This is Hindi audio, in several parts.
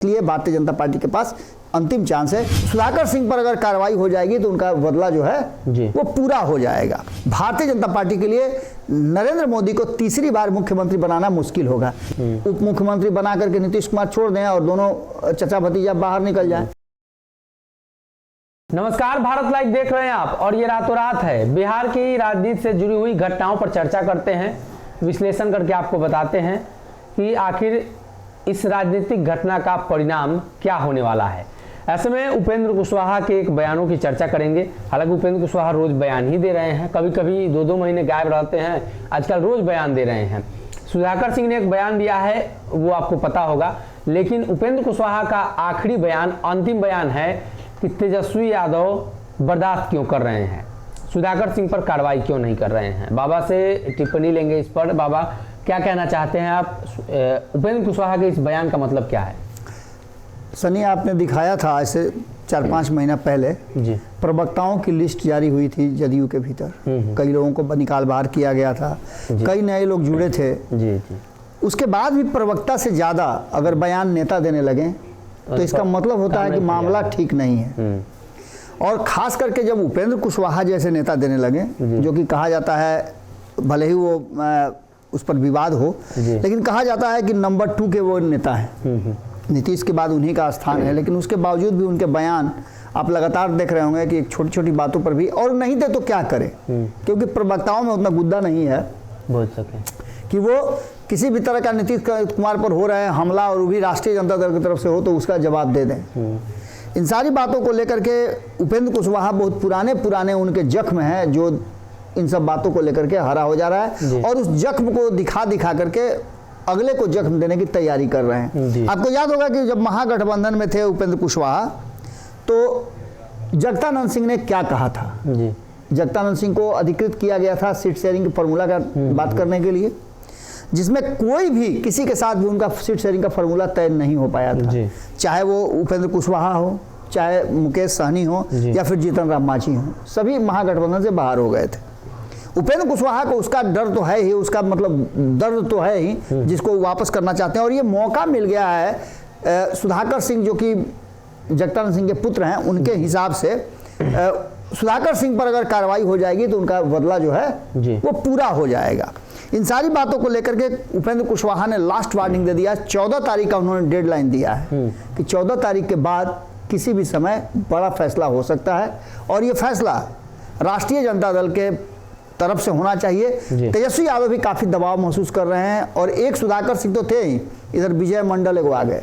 इसलिए भारतीय जनता पार्टी के पास अंतिम चांस है। सुधाकर सिंह पर अगर कार्रवाई हो जाएगी तो उनका बदला जो है वो पूरा हो जाएगा। भारतीय जनता पार्टी के लिए नरेंद्र मोदी को तीसरी बार मुख्यमंत्री बनाना मुश्किल होगा। उप मुख्यमंत्री बना करके नीतीश कुमार छोड़ दें और दोनों चचा भतीजा बाहर निकल जाएं। नमस्कार, भारत लाइव देख रहे हैं आप और ये रातों रात है। बिहार की राजनीति से जुड़ी हुई घटनाओं पर चर्चा करते हैं, विश्लेषण करके आपको बताते हैं कि आखिर इस राजनीतिक घटना का परिणाम क्या होने वाला है। ऐसे में उपेंद्र कुशवाहा के एक बयानों की चर्चा करेंगे। हालांकि उपेंद्र कुशवाहा रोज बयान ही दे रहे हैं, कभी कभी 2-2 महीने गायब रहते हैं, आजकल रोज बयान दे रहे हैं। सुधाकर सिंह ने एक बयान दिया है, वो आपको पता होगा, लेकिन उपेंद्र कुशवाहा का आखिरी बयान, अंतिम बयान है कि तेजस्वी यादव बर्दाश्त क्यों कर रहे हैं, सुधाकर सिंह पर कार्रवाई क्यों नहीं कर रहे हैं। बाबा से टिप्पणी लेंगे इस पर। बाबा, क्या कहना चाहते हैं आप? उपेंद्र कुशवाहा के इस बयान का मतलब क्या है? सनी, आपने दिखाया था आज से 4-5 महीना पहले जी, प्रवक्ताओं की लिस्ट जारी हुई थी जदयू के भीतर। कई लोगों को निकाल बाहर किया गया था, कई नए लोग जुड़े थे। जी। उसके बाद भी प्रवक्ता से ज़्यादा अगर बयान नेता देने लगे तो इसका मतलब होता है कि मामला ठीक नहीं है। और खास करके जब उपेंद्र कुशवाहा जैसे नेता देने लगे, जो कि कहा जाता है, भले ही वो उस पर विवाद हो, लेकिन कहा जाता है कि नंबर 2 के वो नेता हैं, नीतीश के बाद उन्हीं का स्थान है। लेकिन उसके बावजूद भी उनके बयान आप लगातार देख रहे होंगे कि छोटी छोटी बातों पर भी, और नहीं दे तो क्या करें, क्योंकि प्रवक्ताओं में उतना गुद्दा नहीं है बोल सके कि वो किसी भी तरह का नीतीश कुमार पर हो रहा है हमला और वो भी राष्ट्रीय जनता दल की तरफ से हो तो उसका जवाब दे दें। इन सारी बातों को लेकर के उपेंद्र कुशवाहा बहुत पुराने उनके जख्म हैं, जो इन सब बातों को लेकर के हरा हो जा रहा है और उस जख्म को दिखा करके अगले को जख्म देने की तैयारी कर रहे हैं। आपको याद होगा कि जब महागठबंधन में थे उपेंद्र कुशवाहा, तो जगदानंद सिंह ने क्या कहा था। जगदानंद सिंह को अधिकृत किया गया था सीट शेयरिंग के फॉर्मूला का बात करने के लिए, जिसमें कोई भी किसी के साथ भी उनका सीट शेयरिंग का फॉर्मूला तय नहीं हो पाया था। चाहे वो उपेंद्र कुशवाहा हो, चाहे मुकेश सहनी हो या फिर जीतन राम मांझी हो, सभी महागठबंधन से बाहर हो गए थे। उपेंद्र कुशवाहा को उसका डर तो है ही, उसका मतलब दर्द तो है ही, जिसको वापस करना चाहते हैं। और ये मौका मिल गया है सुधाकर सिंह, जो कि जगदानंद सिंह के पुत्र हैं, उनके हिसाब से सुधाकर सिंह पर अगर कार्रवाई हो जाएगी तो उनका बदला जो है वो पूरा हो जाएगा। इन सारी बातों को लेकर के उपेंद्र कुशवाहा ने लास्ट वार्निंग दे दिया। 14 तारीख का उन्होंने डेडलाइन दिया है कि 14 तारीख के बाद किसी भी समय बड़ा फैसला हो सकता है और ये फैसला राष्ट्रीय जनता दल के तरफ से होना चाहिए। तेजस्वी यादव भी काफी दबाव महसूस कर रहे हैं और एक सुधाकर सिंह तो थे ही, इधर विजय मंडल एगो आ गए,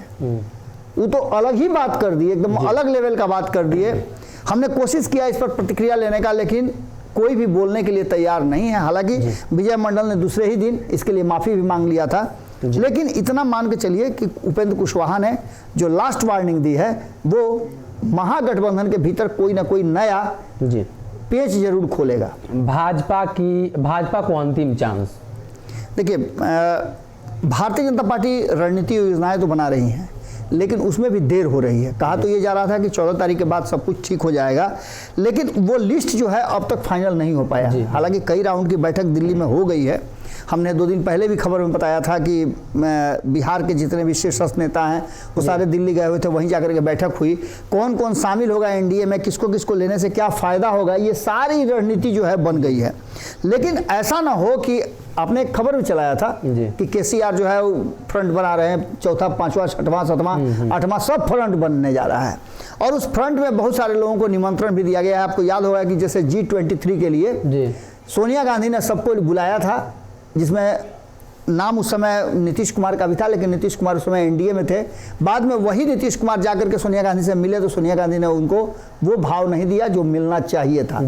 वो तो अलग ही बात कर दिए, एकदम अलग लेवल का बात कर दिए। हमने कोशिश किया इस पर प्रतिक्रिया लेने का, लेकिन कोई भी बोलने के लिए तैयार नहीं है। हालांकि विजय मंडल ने दूसरे ही दिन इसके लिए माफी भी मांग लिया था, लेकिन इतना मान के चलिए कि उपेंद्र कुशवाहा ने जो लास्ट वार्निंग दी है वो महागठबंधन के भीतर कोई ना कोई नया पेच जरूर खोलेगा। भाजपा को अंतिम चांस। देखिए, भारतीय जनता पार्टी रणनीति योजनाएं तो बना रही हैं, लेकिन उसमें भी देर हो रही है। कहा तो ये जा रहा था कि 14 तारीख के बाद सब कुछ ठीक हो जाएगा, लेकिन वो लिस्ट जो है अब तक फाइनल नहीं हो पाया। हालांकि कई राउंड की बैठक दिल्ली में हो गई है। हमने 2 दिन पहले भी खबर में बताया था कि बिहार के जितने भी शीर्षस्थ नेता हैं वो सारे दिल्ली गए हुए थे, वहीं जाकर के बैठक हुई। कौन कौन शामिल होगा एनडीए में, किसको किसको लेने से क्या फ़ायदा होगा, ये सारी रणनीति जो है बन गई है। लेकिन ऐसा ना हो कि आपने एक खबर भी चलाया था कि केसीआर जो है वो फ्रंट बना रहे हैं, 4था, 5वां, 6वां, 7वां, 8वां सब फ्रंट बनने जा रहा है। और उस फ्रंट में बहुत सारे लोगों को निमंत्रण भी दिया गया है। आपको याद होगा कि जैसे G23 के लिए सोनिया गांधी ने सबको बुलाया था, जिसमें नाम उस समय नीतीश कुमार का भी था, लेकिन नीतीश कुमार उस समय एनडीए में थे। बाद में वही नीतीश कुमार जाकर के सोनिया गांधी से मिले तो सोनिया गांधी ने उनको वो भाव नहीं दिया जो मिलना चाहिए था।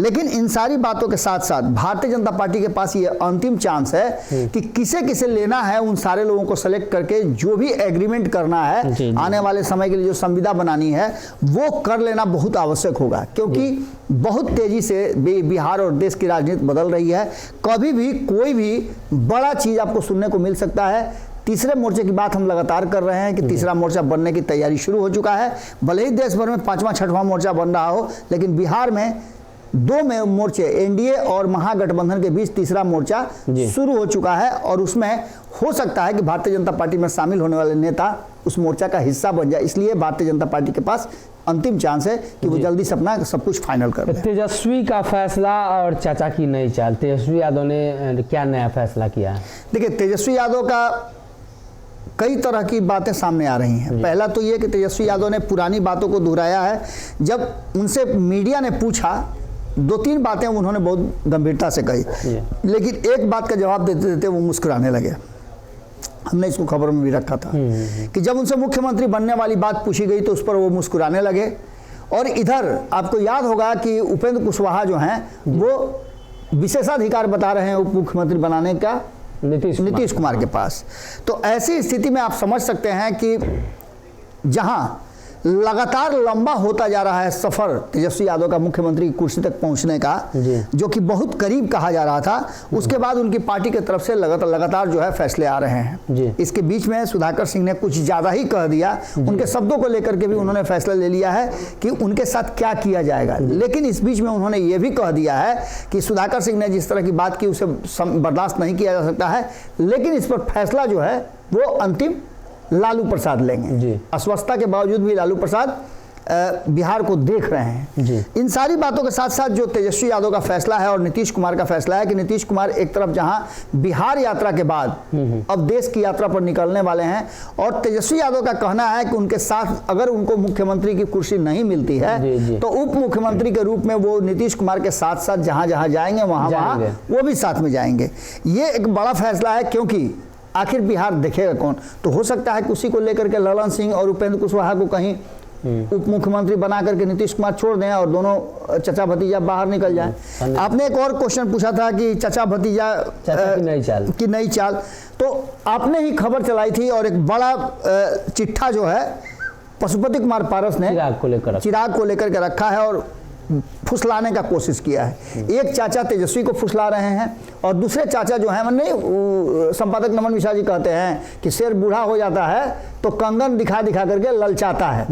लेकिन इन सारी बातों के साथ साथ भारतीय जनता पार्टी के पास ये अंतिम चांस है कि किसे किसे लेना है, उन सारे लोगों को सेलेक्ट करके जो भी एग्रीमेंट करना है, आने वाले समय के लिए जो संविदा बनानी है वो कर लेना बहुत आवश्यक होगा। क्योंकि बहुत तेजी से बिहार और देश की राजनीति बदल रही है। कभी भी कोई भी बड़ा चीज आपको सुनने को मिल सकता है। तीसरे मोर्चे की बात हम लगातार कर रहे हैं कि तीसरा मोर्चा बनने की तैयारी शुरू हो चुका है। भले ही देश भर में 5वां 6वां मोर्चा बन रहा हो, लेकिन बिहार में 2 मोर्चे एनडीए और महागठबंधन के बीच तीसरा मोर्चा शुरू हो चुका है और उसमें हो सकता है कि भारतीय जनता पार्टी में शामिल होने वाले नेता उस मोर्चा का हिस्सा बन जाए। इसलिए भारतीय जनता पार्टी के पास अंतिम चांस है कि वो जल्दी से अपना सब कुछ फाइनल कर दे। तेजस्वी का फैसला और चाचा की नई चाल, तेजस्वी यादव ने क्या नया फैसला किया है? देखिए, तेजस्वी यादव का कई तरह की बातें सामने आ रही हैं। पहला तो ये कि तेजस्वी यादव ने पुरानी बातों को दोहराया है। जब उनसे मीडिया ने पूछा, 2-3 बातें उन्होंने बहुत गंभीरता से कही, लेकिन एक बात का जवाब देते देते वो मुस्कुराने लगे। हमने इसको खबर में भी रखा था कि जब उनसे मुख्यमंत्री बनने वाली बात पूछी गई तो उस पर वो मुस्कुराने लगे। और इधर आपको याद होगा कि उपेंद्र कुशवाहा जो हैं वो विशेषाधिकार बता रहे हैं उप मुख्यमंत्री बनाने का नीतीश कुमार के पास। तो ऐसी स्थिति में आप समझ सकते हैं कि जहां लगातार लंबा होता जा रहा है सफर तेजस्वी यादव का मुख्यमंत्री की कुर्सी तक पहुंचने का, जो कि बहुत करीब कहा जा रहा था, उसके बाद उनकी पार्टी की तरफ से लगातार जो है फैसले आ रहे हैं। इसके बीच में सुधाकर सिंह ने कुछ ज्यादा ही कह दिया। उनके शब्दों को लेकर के भी उन्होंने फैसला ले लिया है कि उनके साथ क्या किया जाएगा। लेकिन इस बीच में उन्होंने ये भी कह दिया है कि सुधाकर सिंह ने जिस तरह की बात की उसे बर्दाश्त नहीं किया जा सकता है, लेकिन इस पर फैसला जो है वो अंतिम लालू प्रसाद लेंगे। अस्वस्थता के बावजूद भी लालू प्रसाद बिहार को देख रहे हैं। इन सारी बातों के साथ साथ जो तेजस्वी यादव का फैसला है और नीतीश कुमार का फैसला है कि नीतीश कुमार एक तरफ जहां बिहार यात्रा के बाद अब देश की यात्रा पर निकलने वाले हैं, और तेजस्वी यादव का कहना है कि उनके साथ अगर उनको मुख्यमंत्री की कुर्सी नहीं मिलती है तो उप मुख्यमंत्री के रूप में वो नीतीश कुमार के साथ साथ जहां जहां जाएंगे वहां वो भी साथ में जाएंगे। ये एक बड़ा फैसला है, क्योंकि आखिर बिहार देखेगा कौन? तो हो सकता है कि उसी को लेकर के ललन सिंह और उपेंद्र कुशवाहा को कहीं उप मुख्यमंत्री बना करके नीतीश कुमार छोड़ दें और दोनों चचा भतीजा बाहर निकल जाए। आपने एक और क्वेश्चन पूछा था कि चचा भतीजा की नई चाल, तो आपने ही खबर चलाई थी और एक बड़ा चिट्ठा जो है पशुपति कुमार पारस ने चिराग को लेकर के रखा है और फुसलाने का कोशिश किया है। एक चाचा तेजस्वी को फुसला रहे हैं और दूसरे चाचा जो है, मैंने संपादक नमन मिश्रा जी कहते हैं कि शेर बूढ़ा हो जाता है तो कंगन दिखा दिखा करके ललचाता है,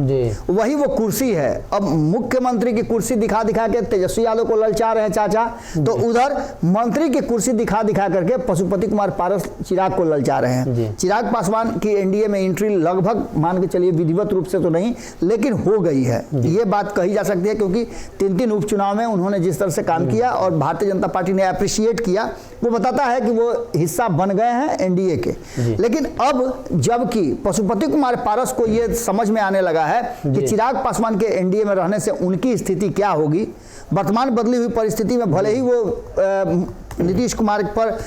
वही वो कुर्सी है। अब मुख्यमंत्री की कुर्सी दिखा दिखा के तेजस्वी यादव को ललचा रहे हैं चाचा, तो उधर मंत्री की कुर्सी दिखा दिखा करके पशुपति कुमार पारस चिराग को ललचा रहे हैं। चिराग पासवान की एनडीए में एंट्री लगभग मान के चलिए विधिवत रूप से तो नहीं, लेकिन हो गई है, ये बात कही जा सकती है, क्योंकि 3 उपचुनाव में उन्होंने जिस तरह से काम किया और भारतीय जनता पार्टी ने अप्रिशिएट किया, वो बताता है कि वो हिस्सा बन गए हैं एनडीए के। लेकिन अब जबकि पशुपति कुमार पारस को ये समझ में आने लगा है कि चिराग पासवान के एनडीए में रहने से उनकी स्थिति क्या होगी, वर्तमान बदली हुई परिस्थिति में भले ही वो नीतीश कुमार पर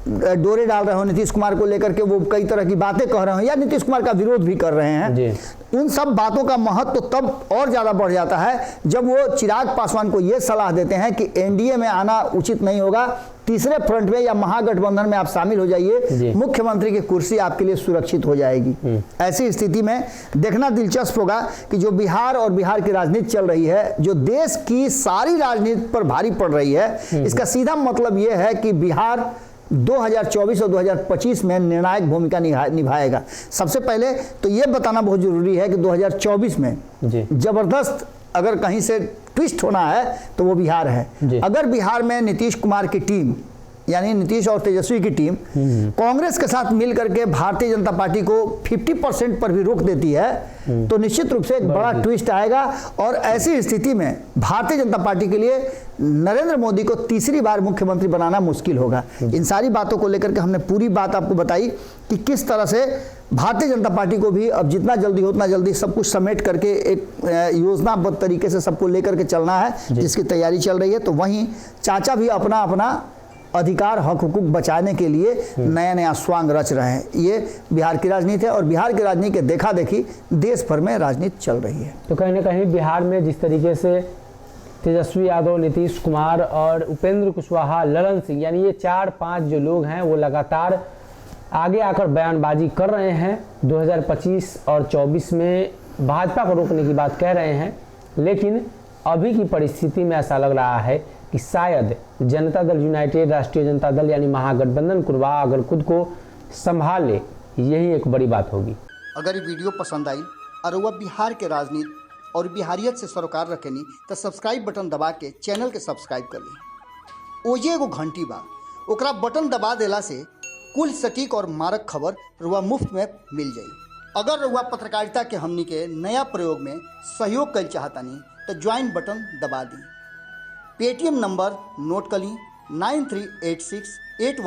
डोरे डाल रहे हो, नीतीश कुमार को लेकर के वो कई तरह की बातें कह रहे हो या नीतीश कुमार का विरोध भी कर रहे हैं, उन सब बातों का महत्व तो तब और ज्यादा बढ़ जाता है जब वो चिराग पासवान को ये सलाह देते हैं कि एनडीए में आना उचित नहीं होगा, तीसरे फ्रंट में या महागठबंधन में आप शामिल हो जाइए, मुख्यमंत्री की कुर्सी आपके लिए सुरक्षित हो जाएगी। ऐसी स्थिति में देखना दिलचस्प होगा कि जो बिहार और बिहार की राजनीति चल रही है, जो देश की सारी राजनीति पर भारी पड़ रही है, इसका सीधा मतलब यह है कि बिहार 2024 और 2025 में निर्णायक भूमिका निभाएगा। सबसे पहले तो ये बताना बहुत जरूरी है कि 2024 में जबरदस्त अगर कहीं से ट्विस्ट होना है तो वो बिहार है। अगर बिहार में नीतीश कुमार की टीम यानी नीतीश और तेजस्वी की टीम कांग्रेस के साथ मिल करके भारतीय जनता पार्टी को 50% पर भी रोक देती है तो निश्चित रूप से एक बड़ा ट्विस्ट आएगा और ऐसी स्थिति में भारतीय जनता पार्टी के लिए नरेंद्र मोदी को तीसरी बार मुख्यमंत्री बनाना मुश्किल होगा। इन सारी बातों को लेकर के हमने पूरी बात आपको बताई कि किस तरह से भारतीय जनता पार्टी को भी अब जितना जल्दी हो उतना जल्दी सब कुछ समेट करके एक योजनाबद्ध तरीके से सबको लेकर के चलना है, जिसकी तैयारी चल रही है। तो वहीं चाचा भी अपना अपना अधिकार हक हुकूक बचाने के लिए नया नया स्वांग रच रहे हैं। ये बिहार की राजनीति है और बिहार की राजनीति के देखा देखी देश भर में राजनीति चल रही है। तो कहीं ना कहीं बिहार में जिस तरीके से तेजस्वी यादव, नीतीश कुमार और उपेंद्र कुशवाहा, ललन सिंह यानी ये 4-5 जो लोग हैं वो लगातार आगे आकर बयानबाजी कर रहे हैं। 2025 और 24 में भाजपा को रोकने की बात कह रहे हैं, लेकिन अभी की परिस्थिति में ऐसा लग रहा है कि शायद जनता दल यूनाइटेड, राष्ट्रीय जनता दल यानी महागठबंधन कुरवाहा अगर खुद को संभाल ले, यही एक बड़ी बात होगी। अगर ये वीडियो पसंद आई और वह बिहार के राजनीति और बिहारियत से सरोकार रखेनी तो सब्सक्राइब बटन दबा के चैनल के सब्सक्राइब कर ली। ओजे एगो घंटी बा, ओकरा बटन दबा देला से कुल सटीक और मारक खबर रुआ मुफ्त में मिल जाई। अगर रउआ पत्रकारिता के हमनी के नया प्रयोग में सहयोग कर चाहतनी तो ज्वाइन बटन दबा दी। पेटीएम नंबर नोट कर ली 938681